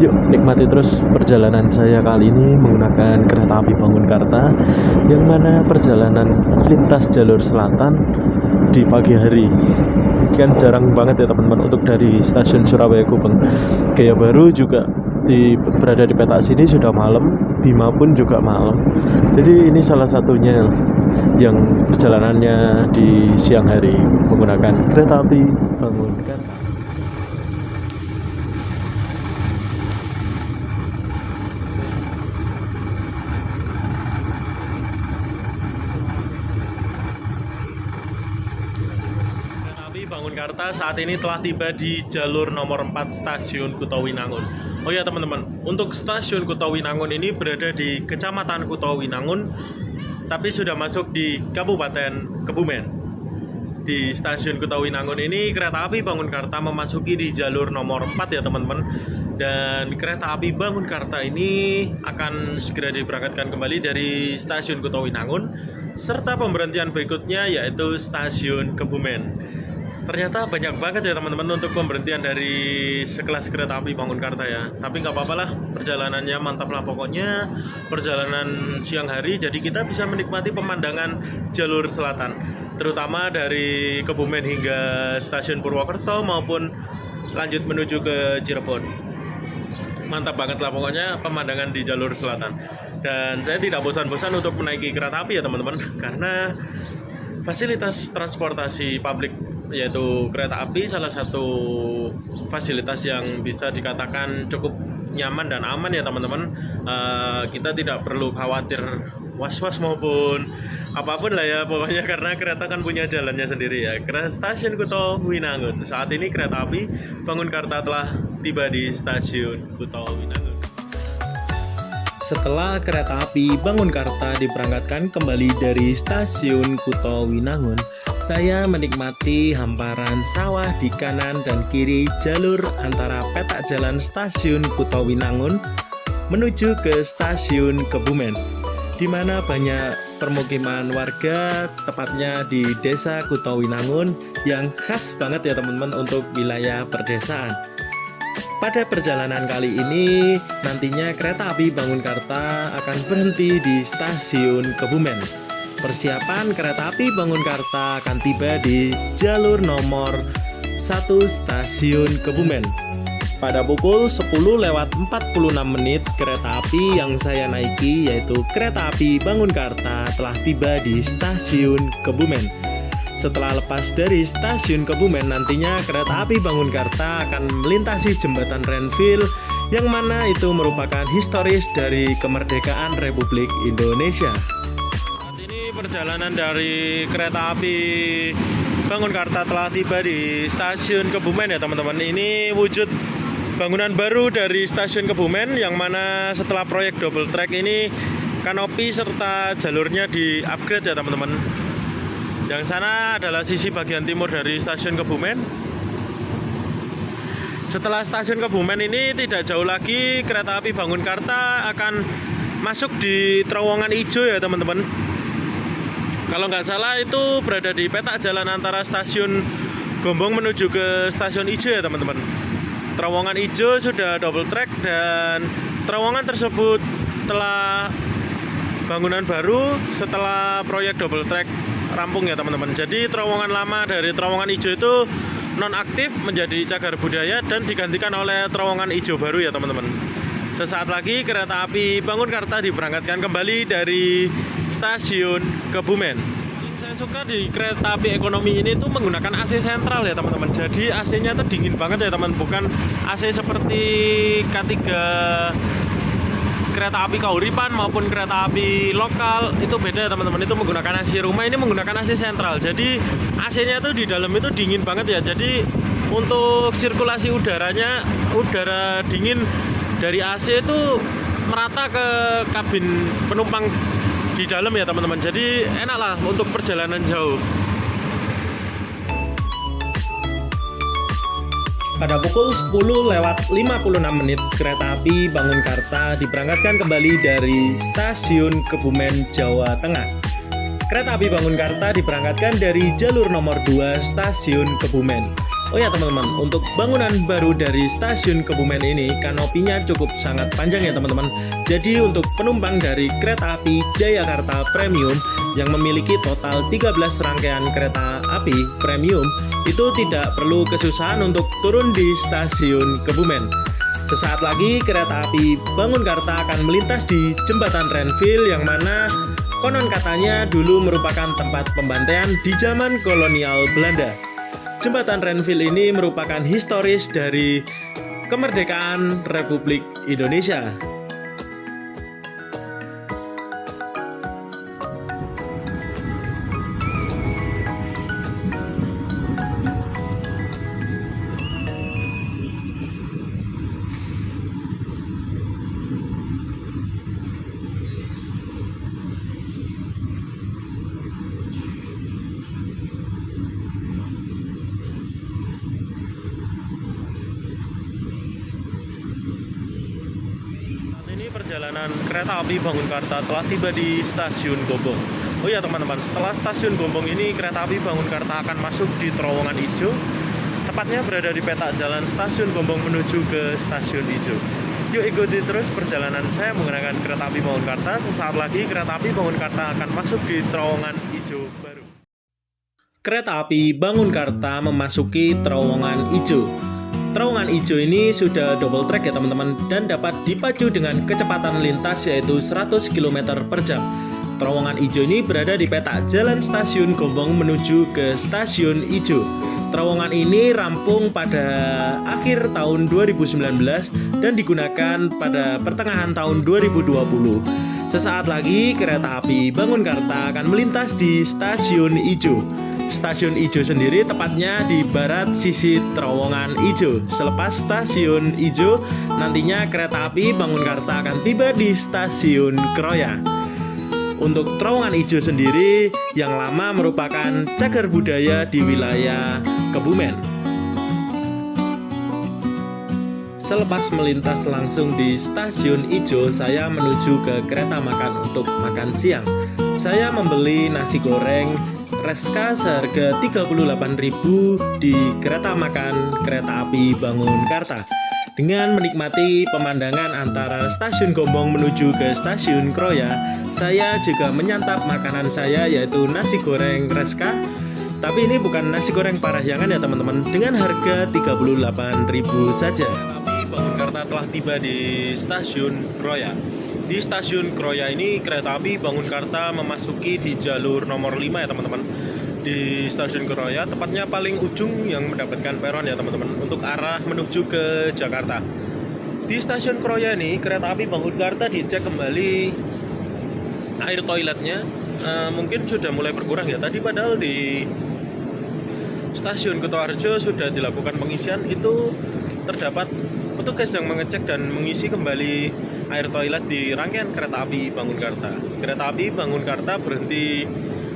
Yuk nikmati terus perjalanan saya kali ini menggunakan kereta api Bangunkarta yang mana perjalanan lintas jalur selatan di pagi hari. Kan jarang banget ya teman-teman untuk dari stasiun Surabaya Gubeng. Gaya Baru juga berada di petak sini sudah malam, Bima pun juga malam. Jadi ini salah satunya yang perjalanannya di siang hari menggunakan kereta api Bangunkarta. Bangunkarta saat ini telah tiba di jalur nomor 4 stasiun Kutowinangun. Oh ya teman-teman, untuk stasiun Kutowinangun ini berada di Kecamatan Kutowinangun, tapi sudah masuk di Kabupaten Kebumen. Di stasiun Kutowinangun ini kereta api Bangunkarta memasuki di jalur nomor 4 ya teman-teman. Dan kereta api Bangunkarta ini akan segera diberangkatkan kembali dari stasiun Kutowinangun, serta pemberhentian berikutnya yaitu stasiun Kebumen. Ternyata banyak banget ya teman-teman untuk pemberhentian dari sekelas kereta api Bangunkarta ya. Tapi nggak apa-apa lah, perjalanannya mantap lah pokoknya. Perjalanan siang hari, jadi kita bisa menikmati pemandangan jalur selatan, terutama dari Kebumen hingga stasiun Purwokerto maupun lanjut menuju ke Cirebon. Mantap banget lah pokoknya pemandangan di jalur selatan. Dan saya tidak bosan-bosan untuk menaiki kereta api ya teman-teman, karena Fasilitas transportasi publik yaitu kereta api salah satu fasilitas yang bisa dikatakan cukup nyaman dan aman ya teman-teman. Kita tidak perlu khawatir was-was maupun apapun lah ya pokoknya, karena kereta kan punya jalannya sendiri ya. Stasiun Kuto Winangun. Saat ini kereta api Bangunkarta telah tiba di Stasiun Kuto Winangun. Setelah kereta api Bangunkarta diberangkatkan kembali dari Stasiun Kuto Winangun, saya menikmati hamparan sawah di kanan dan kiri jalur antara petak jalan Stasiun Kuto Winangun menuju ke Stasiun Kebumen, di mana banyak permukiman warga, tepatnya di Desa Kuto Winangun yang khas banget ya teman-teman untuk wilayah perdesaan. Pada perjalanan kali ini, nantinya kereta api Bangunkarta akan berhenti di Stasiun Kebumen. Persiapan kereta api Bangunkarta akan tiba di jalur nomor 1 Stasiun Kebumen. Pada pukul 10:46 kereta api yang saya naiki yaitu kereta api Bangunkarta telah tiba di Stasiun Kebumen. Setelah lepas dari Stasiun Kebumen, nantinya kereta api Bangunkarta akan melintasi jembatan Renville yang mana itu merupakan historis dari kemerdekaan Republik Indonesia. Saat ini perjalanan dari kereta api Bangunkarta telah tiba di Stasiun Kebumen ya teman-teman. Ini wujud bangunan baru dari Stasiun Kebumen yang mana setelah proyek double track ini kanopi serta jalurnya di-upgrade ya teman-teman. Yang sana adalah sisi bagian timur dari Stasiun Kebumen. Setelah Stasiun Kebumen ini tidak jauh lagi kereta api Bangunkarta akan masuk di terowongan hijau ya teman-teman. Kalau nggak salah itu berada di petak jalan antara Stasiun Gombong menuju ke Stasiun Hijau ya teman-teman. Terowongan hijau sudah double track dan terowongan tersebut telah bangunan baru setelah proyek double track rampung ya teman-teman. Jadi terowongan lama dari terowongan hijau itu nonaktif menjadi cagar budaya dan digantikan oleh terowongan hijau baru ya teman-teman. Sesaat lagi kereta api Bangunkarta diberangkatkan kembali dari Stasiun Kebumen. Saya suka di kereta api ekonomi ini tuh menggunakan AC sentral ya teman-teman. Jadi AC-nya tuh dingin banget ya teman, bukan AC seperti K3 kereta api Kahuripan maupun kereta api lokal. Itu beda ya teman-teman, itu menggunakan AC rumah, ini menggunakan AC sentral. Jadi AC-nya tuh di dalam itu dingin banget ya. Jadi untuk sirkulasi udaranya, udara dingin dari AC itu merata ke kabin penumpang di dalam ya teman-teman. Jadi enak lah untuk perjalanan jauh. Pada pukul 10:56 kereta api Bangunkarta diberangkatkan kembali dari Stasiun Kebumen, Jawa Tengah. Kereta api Bangunkarta diberangkatkan dari jalur nomor 2 Stasiun Kebumen. Oh ya teman-teman, untuk bangunan baru dari Stasiun Kebumen ini kanopinya cukup sangat panjang ya teman-teman. Jadi untuk penumpang dari kereta api Jayakarta Premium yang memiliki total 13 rangkaian kereta api premium itu tidak perlu kesusahan untuk turun di Stasiun Kebumen. Sesaat lagi kereta api Bangunkarta akan melintas di jembatan Renville yang mana konon katanya dulu merupakan tempat pembantaian di zaman kolonial Belanda. Jembatan Renville ini merupakan historis dari kemerdekaan Republik Indonesia. Perjalanan kereta api Bangunkarta telah tiba di Stasiun Gombong. Oh ya teman-teman, setelah Stasiun Gombong ini kereta api Bangunkarta akan masuk di terowongan hijau, tepatnya berada di petak jalan Stasiun Gombong menuju ke Stasiun Hijau. Yuk ikuti terus perjalanan saya menggunakan kereta api Bangunkarta. Sesaat lagi kereta api Bangunkarta akan masuk di terowongan hijau baru. Kereta api Bangunkarta memasuki terowongan hijau. Terowongan hijau ini sudah double track ya teman-teman dan dapat dipacu dengan kecepatan lintas yaitu 100 km per jam. Terowongan Ijo ini berada di peta Jalan Stasiun Gombong menuju ke Stasiun Ijo. Terowongan ini rampung pada akhir tahun 2019 dan digunakan pada pertengahan tahun 2020. Sesaat lagi kereta api Bangunkarta akan melintas di Stasiun Ijo. Stasiun Ijo sendiri tepatnya di barat sisi Terowongan Ijo. Selepas Stasiun Ijo, nantinya kereta api Bangunkarta akan tiba di Stasiun Kroya. Untuk Terowongan Ijo sendiri yang lama merupakan cagar budaya di wilayah Kebumen. Selepas melintas langsung di Stasiun Ijo, saya menuju ke kereta makan untuk makan siang. Saya membeli nasi goreng Reska seharga 38.000 di kereta makan kereta api Bangunkarta. Dengan menikmati pemandangan antara Stasiun Gombong menuju ke Stasiun Kroya, saya juga menyantap makanan saya yaitu nasi goreng Reska. Tapi ini bukan nasi goreng parahyangan ya teman-teman, dengan harga 38.000 saja. Tapi Bangunkarta telah tiba di Stasiun Kroya. Di Stasiun Kroya ini kereta api Bangunkarta memasuki di jalur nomor 5 ya teman-teman. Di Stasiun Kroya tepatnya paling ujung yang mendapatkan peron ya teman-teman, untuk arah menuju ke Jakarta. Di Stasiun Kroya ini kereta api Bangunkarta dicek kembali air toiletnya. Mungkin sudah mulai berkurang ya. Tadi padahal di Stasiun Kutoarjo sudah dilakukan pengisian, itu terdapat petugas yang mengecek dan mengisi kembali air toilet di rangkaian kereta api Bangunkarta. Kereta api Bangunkarta berhenti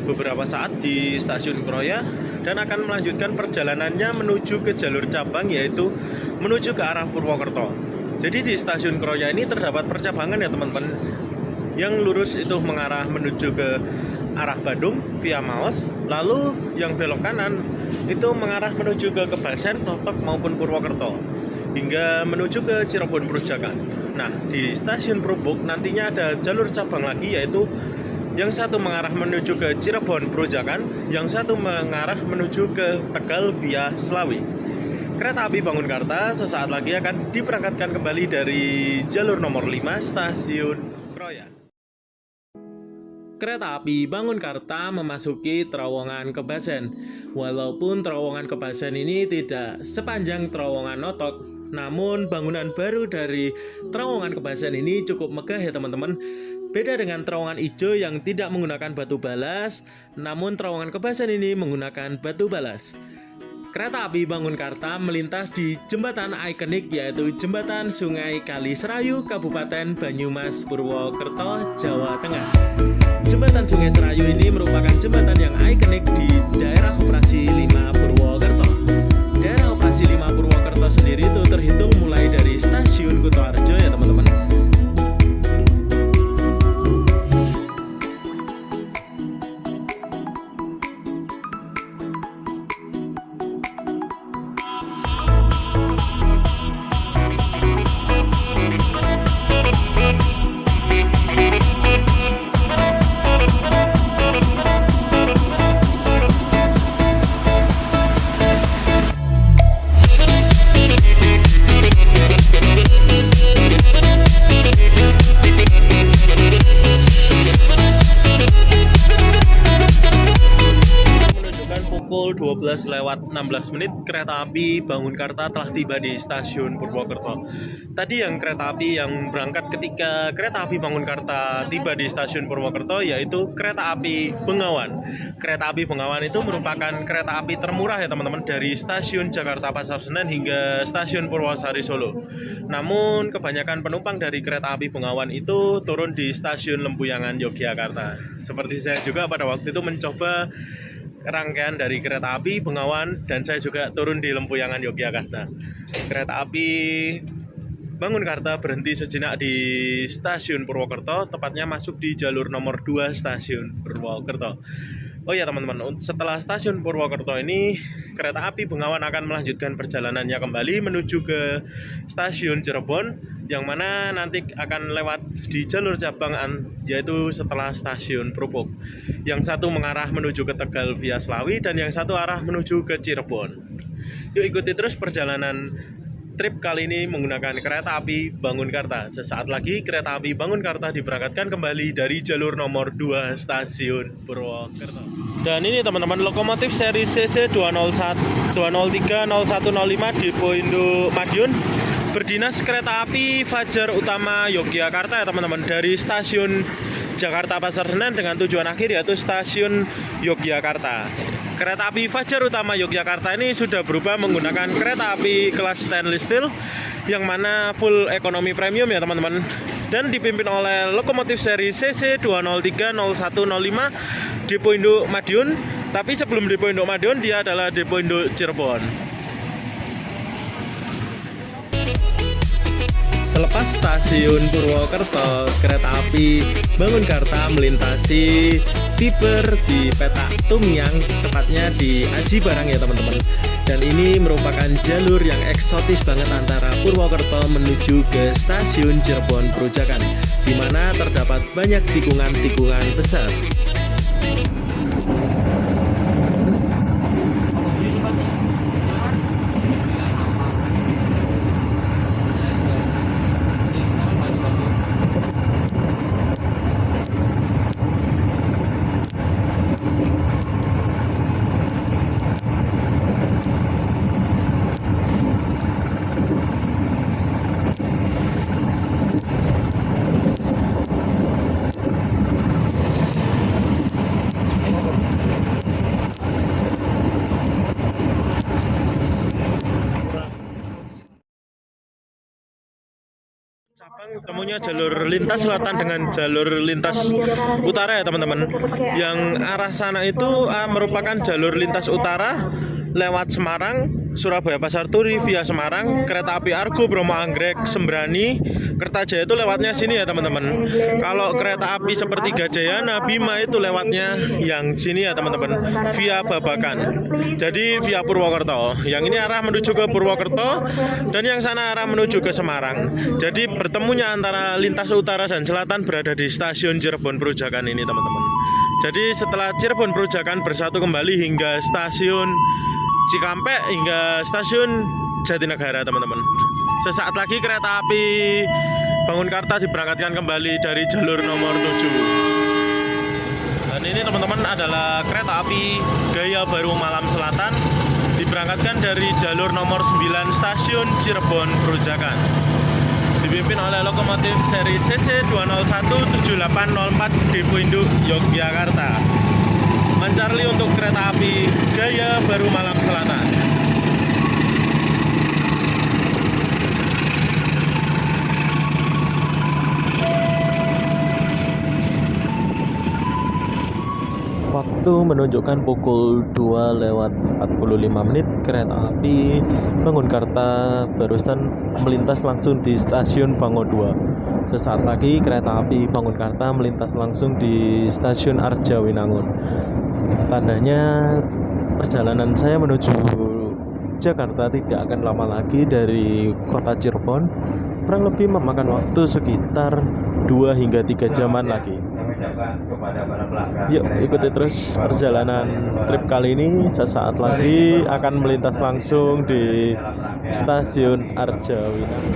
beberapa saat di Stasiun Kroya dan akan melanjutkan perjalanannya menuju ke jalur cabang, yaitu menuju ke arah Purwokerto. Jadi di Stasiun Kroya ini terdapat percabangan ya teman-teman. Yang lurus itu mengarah menuju ke arah Bandung via Maos, lalu yang belok kanan itu mengarah menuju ke Kebasen, Totok maupun Purwokerto, hingga menuju ke Cirebon Perujakan. Nah, di Stasiun Prubuk nantinya ada jalur cabang lagi, yaitu yang satu mengarah menuju ke Cirebon Perujakan, yang satu mengarah menuju ke Tegal via Slawi. Kereta api Bangunkarta sesaat lagi akan diberangkatkan kembali dari jalur nomor 5 Stasiun Kroya. Kereta api Bangunkarta memasuki terowongan Kebasen. Walaupun terowongan Kebasen ini tidak sepanjang terowongan Notok, namun bangunan baru dari terowongan Kebasen ini cukup megah ya teman-teman. Beda dengan terowongan Ijo yang tidak menggunakan batu balas, namun terowongan Kebasen ini menggunakan batu balas. Kereta api Bangunkarta melintas di jembatan ikonik, yaitu Jembatan Sungai Kali Serayu, Kabupaten Banyumas, Purwokerto, Jawa Tengah. Jembatan Sungai Serayu ini merupakan jembatan yang ikonik di daerah operasi 5 Purwokerto. Daerah operasi 5 Purwokerto sendiri itu terhitung mulai dari Stasiun Kutoarjo ya teman-teman. Pukul 12:16 kereta api Bangunkarta telah tiba di Stasiun Purwokerto. Tadi yang kereta api yang berangkat ketika kereta api Bangunkarta tiba di Stasiun Purwokerto yaitu kereta api Bengawan. Kereta api Bengawan itu merupakan kereta api termurah ya teman-teman, dari Stasiun Jakarta Pasar Senen hingga Stasiun Purwosari Solo. Namun kebanyakan penumpang dari kereta api Bengawan itu turun di Stasiun Lempuyangan Yogyakarta. Seperti saya juga pada waktu itu mencoba rangkaian dari kereta api Bengawan dan saya juga turun di Lempuyangan Yogyakarta. Kereta api Bangunkarta berhenti sejenak di Stasiun Purwokerto, tepatnya masuk di jalur nomor 2 Stasiun Purwokerto. Oh ya teman-teman, setelah Stasiun Purwokerto ini kereta api Bengawan akan melanjutkan perjalanannya kembali menuju ke Stasiun Cirebon, yang mana nanti akan lewat di jalur cabang yaitu setelah Stasiun Prubuk. Yang satu mengarah menuju ke Tegal via Slawi dan yang satu arah menuju ke Cirebon. Yuk ikuti terus perjalanan trip kali ini menggunakan kereta api Bangunkarta. Sesaat lagi kereta api Bangunkarta diberangkatkan kembali dari jalur nomor 2 stasiun Purwokerto. Dan ini teman-teman, lokomotif seri CC 203 0105 Depo Indo Madiun berdinas kereta api Fajar Utama Yogyakarta ya teman-teman, dari stasiun Jakarta Pasar Senen dengan tujuan akhir yaitu stasiun Yogyakarta. Kereta api Fajar Utama Yogyakarta ini sudah berubah menggunakan kereta api kelas stainless steel yang mana full ekonomi premium ya teman-teman, dan dipimpin oleh lokomotif seri CC 203 0105 Depo Indo Madiun. Tapi sebelum Depo Indo Madiun, dia adalah Depo Indo Cirebon. Selepas stasiun Purwokerto, kereta api Bangunkarta melintasi Tiber di Petak Tumyang, tepatnya di Aji Barang ya teman-teman. Dan ini merupakan jalur yang eksotis banget antara Purwokerto menuju ke stasiun Cirebon Perujakan, di mana terdapat banyak tikungan-tikungan besar. Cabang temunya jalur lintas selatan dengan jalur lintas utara ya teman-teman. Yang arah sana itu merupakan jalur lintas utara lewat Semarang, Surabaya Pasar Turi via Semarang, kereta api Argo Bromo Anggrek Sembrani Kertajaya itu lewatnya sini ya teman-teman. Kalau kereta api seperti Gajayana Bima itu lewatnya yang sini ya teman-teman, via Babakan. Jadi via Purwokerto. Yang ini arah menuju ke Purwokerto dan yang sana arah menuju ke Semarang. Jadi bertemunya antara lintas utara dan selatan berada di stasiun Cirebon Perujakan ini teman-teman. Jadi setelah Cirebon Perujakan bersatu kembali hingga stasiun Cikampek hingga stasiun Jatinegara teman-teman. Sesaat lagi kereta api Bangunkarta diberangkatkan kembali dari jalur nomor 7. Dan ini teman-teman adalah kereta api Gaya Baru Malam Selatan, diberangkatkan dari jalur nomor 9 stasiun Cirebon Perujakan. Dipimpin oleh lokomotif seri CC 2017804 Depo Indo Yogyakarta. Mencarli untuk kereta api Gaya Baru Malam Selatan. Waktu menunjukkan pukul 2:45, kereta api Bangunkarta barusan melintas langsung di stasiun Bango 2. Sesaat lagi kereta api Bangunkarta melintas langsung di stasiun Arjawinangun. Tandanya perjalanan saya menuju Jakarta tidak akan lama lagi dari kota Cirebon, kurang lebih memakan waktu sekitar 2 hingga 3 jaman lagi. Yuk ikuti terus perjalanan trip kali ini. Sesaat lagi akan melintas langsung di stasiun Arjawinangun.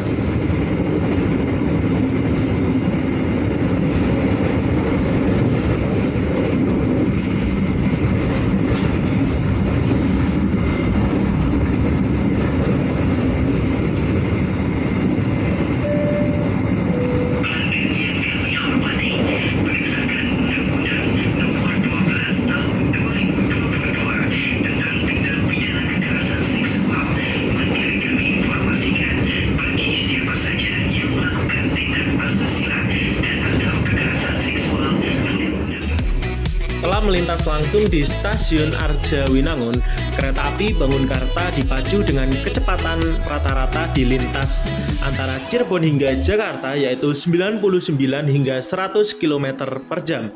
Melintas langsung di stasiun Arjawinangun, kereta api Bangunkarta dipacu dengan kecepatan rata-rata di lintas antara Cirebon hingga Jakarta yaitu 99 hingga 100 km per jam.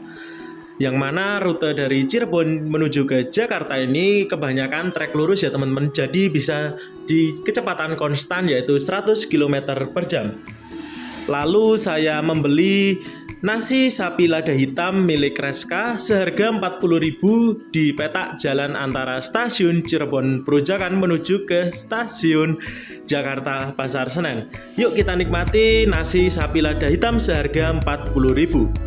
Yang mana rute dari Cirebon menuju ke Jakarta ini kebanyakan trek lurus ya teman-teman, jadi bisa di kecepatan konstan yaitu 100 km per jam. Lalu saya membeli Nasi sapi lada hitam milik Reska seharga 40.000 di petak jalan antara stasiun Cirebon Perujakan menuju ke stasiun Jakarta Pasar Senen. Yuk kita nikmati nasi sapi lada hitam seharga 40.000.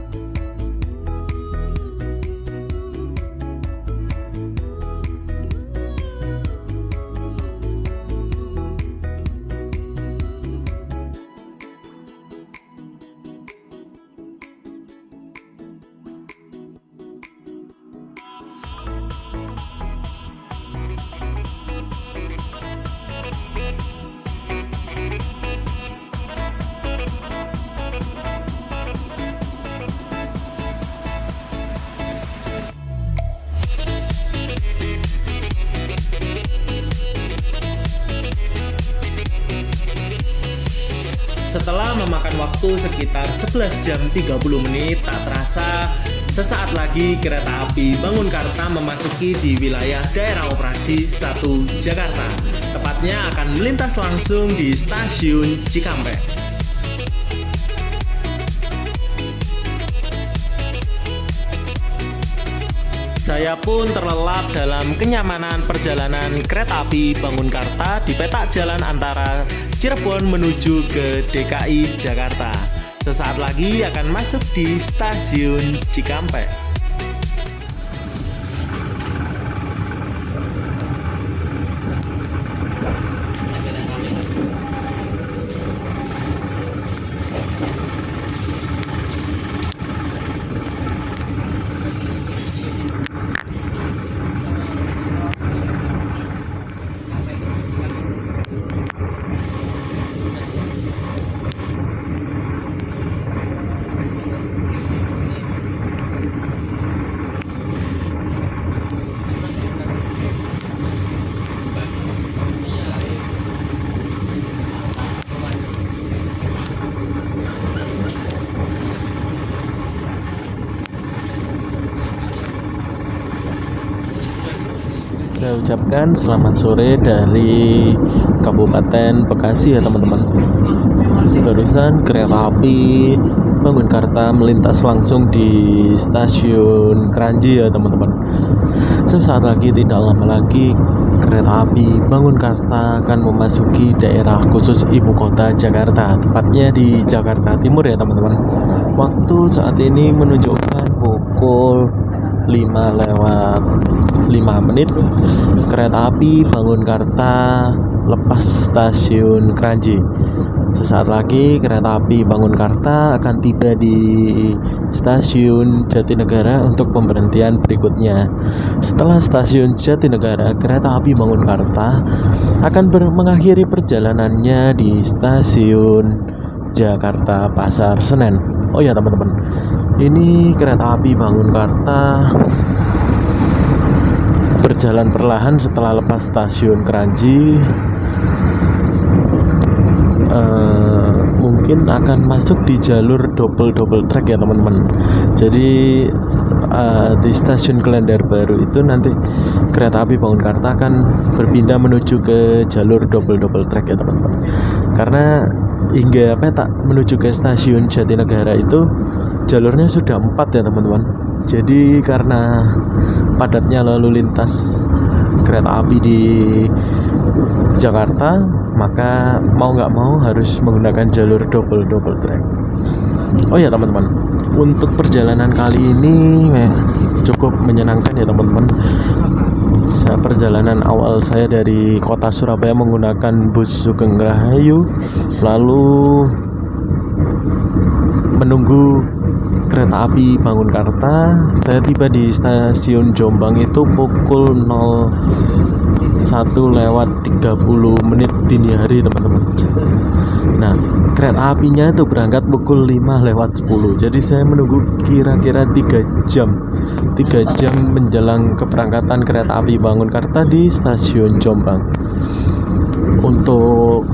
Setelah memakan waktu sekitar 11 jam 30 menit, tak terasa sesaat lagi kereta api Bangunkarta memasuki di wilayah daerah operasi 1 Jakarta. Tepatnya akan melintas langsung di stasiun Cikampek. Saya pun terlelap dalam kenyamanan perjalanan kereta api Bangunkarta di petak jalan antara Cirebon menuju ke DKI Jakarta. Sesaat lagi akan masuk di stasiun Cikampek. Saya ucapkan selamat sore dari Kabupaten Bekasi ya teman-teman. Barusan kereta api Bangunkarta melintas langsung di stasiun Kranji ya teman-teman. Sesaat lagi, tidak lama lagi, kereta api Bangunkarta akan memasuki daerah khusus ibu kota Jakarta, tepatnya di Jakarta Timur ya teman-teman. Waktu saat ini menunjukkan pukul 5:05. Kereta api Bangunkarta lepas stasiun Kranji. Sesaat lagi kereta api Bangunkarta akan tiba di stasiun Jatinegara untuk pemberhentian berikutnya. Setelah stasiun Jatinegara, kereta api Bangunkarta akan mengakhiri perjalanannya di stasiun Jakarta Pasar Senen. Oh ya teman-teman, ini kereta api Bangunkarta berjalan perlahan setelah lepas stasiun Kranji. Mungkin akan masuk di jalur double track ya teman-teman. Jadi di stasiun Klender Baru itu nanti kereta api Bangunkarta akan berpindah menuju ke jalur double track ya teman-teman. Karena hingga petak menuju ke stasiun Jatinegara itu jalurnya sudah 4 ya teman-teman. Jadi karena padatnya lalu lintas kereta api di Jakarta, maka mau nggak mau harus menggunakan jalur double track. Oh ya teman-teman, untuk perjalanan kali ini cukup menyenangkan ya teman-teman. Perjalanan awal saya dari kota Surabaya menggunakan bus Sugeng Rahayu, lalu menunggu kereta api Bangunkarta. Saya tiba di stasiun Jombang itu pukul 01:30 dini hari teman-teman. Nah, kereta apinya itu berangkat pukul 5:10. Jadi saya menunggu kira-kira 3 jam menjelang keberangkatan kereta api Bangunkarta di stasiun Jombang. Untuk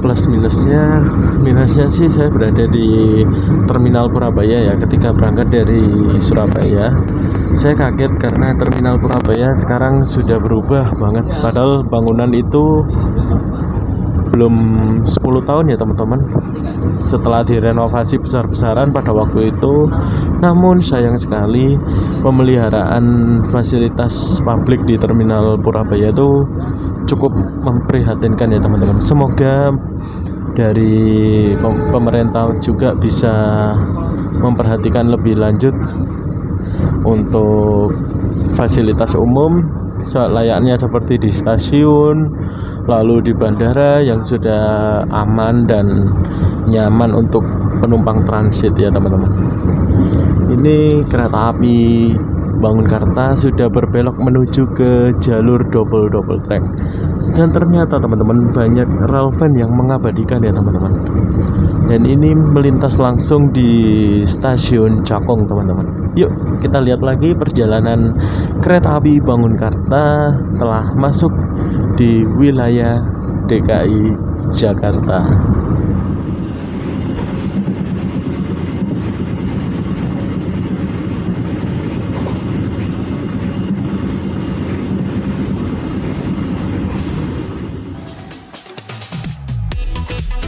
plus minusnya sih saya berada di terminal Purabaya ya. Ketika berangkat dari Surabaya, saya kaget karena terminal Purabaya sekarang sudah berubah banget. Padahal bangunan itu belum 10 tahun ya teman-teman setelah direnovasi besar-besaran pada waktu itu. Namun sayang sekali pemeliharaan fasilitas publik di Terminal Purabaya itu cukup memprihatinkan ya teman-teman. Semoga dari pemerintah juga bisa memperhatikan lebih lanjut untuk fasilitas umum layaknya seperti di stasiun, lalu di bandara yang sudah aman dan nyaman untuk penumpang transit ya teman-teman. Ini kereta api Bangunkarta sudah berbelok menuju ke jalur double track, dan ternyata teman-teman banyak relvan yang mengabadikan ya teman-teman. Dan ini melintas langsung di stasiun Cakung teman-teman. Yuk kita lihat lagi perjalanan kereta api Bangunkarta telah masuk di wilayah DKI Jakarta.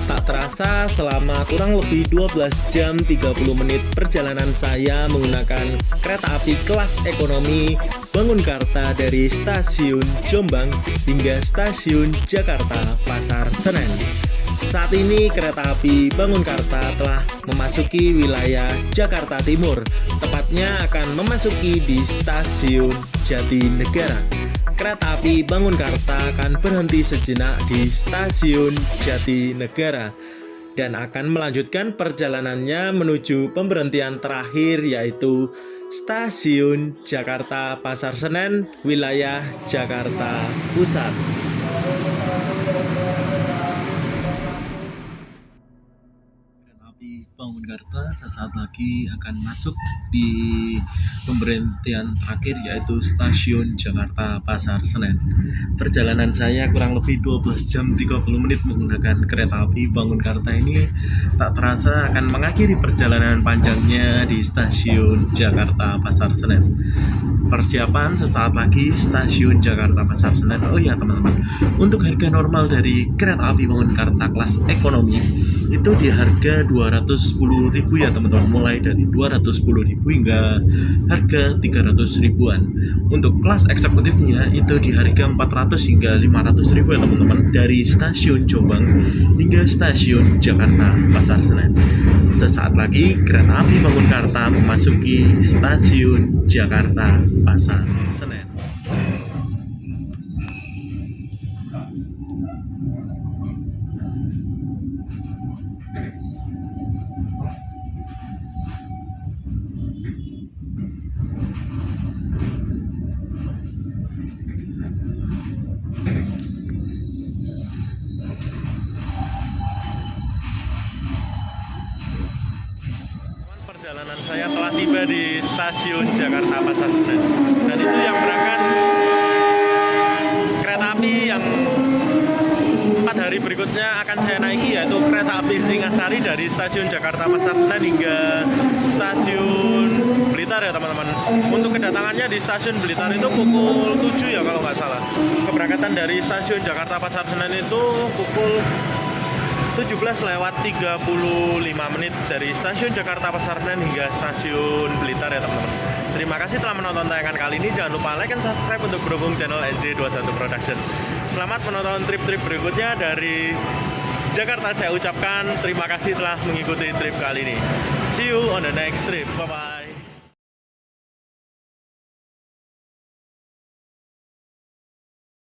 Tak terasa selama kurang lebih 12 jam 30 menit perjalanan saya menggunakan kereta api kelas ekonomi Bangunkarta dari stasiun Jombang hingga stasiun Jakarta Pasar Senen. Saat ini kereta api Bangunkarta telah memasuki wilayah Jakarta Timur, tepatnya akan memasuki di stasiun Jatinegara. Kereta api Bangunkarta akan berhenti sejenak di stasiun Jatinegara dan akan melanjutkan perjalanannya menuju pemberhentian terakhir yaitu stasiun Jakarta Pasar Senen, wilayah Jakarta Pusat. Bangunkarta sesaat lagi akan masuk di pemberhentian terakhir yaitu stasiun Jakarta Pasar Senen. Perjalanan saya kurang lebih 12 jam 30 menit menggunakan kereta api Bangunkarta ini tak terasa akan mengakhiri perjalanan panjangnya di stasiun Jakarta Pasar Senen. Persiapan sesaat lagi stasiun Jakarta Pasar Senen. Oh ya teman-teman, untuk harga normal dari kereta api Bangunkarta kelas ekonomi itu di harga 210.000 ya teman-teman, mulai dari 210.000 hingga harga 300 ribuan. Untuk kelas eksekutifnya itu di harga 400 hingga 500 ribu ya teman-teman, dari stasiun Jombang hingga stasiun Jakarta Pasar Senen. Sesaat lagi kereta api Bangunkarta memasuki stasiun Jakarta Pasar Senen. Perjalanan saya telah tiba di stasiun Jakarta Pasar Senen, dan itu yang berangkat kereta api yang 4 hari berikutnya akan saya naiki, yaitu kereta api Singasari dari stasiun Jakarta Pasar Senen hingga stasiun Blitar ya teman-teman. Untuk kedatangannya di stasiun Blitar itu pukul 7 ya kalau nggak salah. Keberangkatan dari stasiun Jakarta Pasar Senen itu pukul 17:35 dari stasiun Jakarta Pasar Senen hingga stasiun Blitar ya teman-teman. Terima kasih telah menonton tayangan kali ini. Jangan lupa like dan subscribe untuk berhubung channel NJ21 Production. Selamat menonton trip-trip berikutnya dari Jakarta. Saya ucapkan terima kasih telah mengikuti trip kali ini. See you on the next trip. Bye-bye.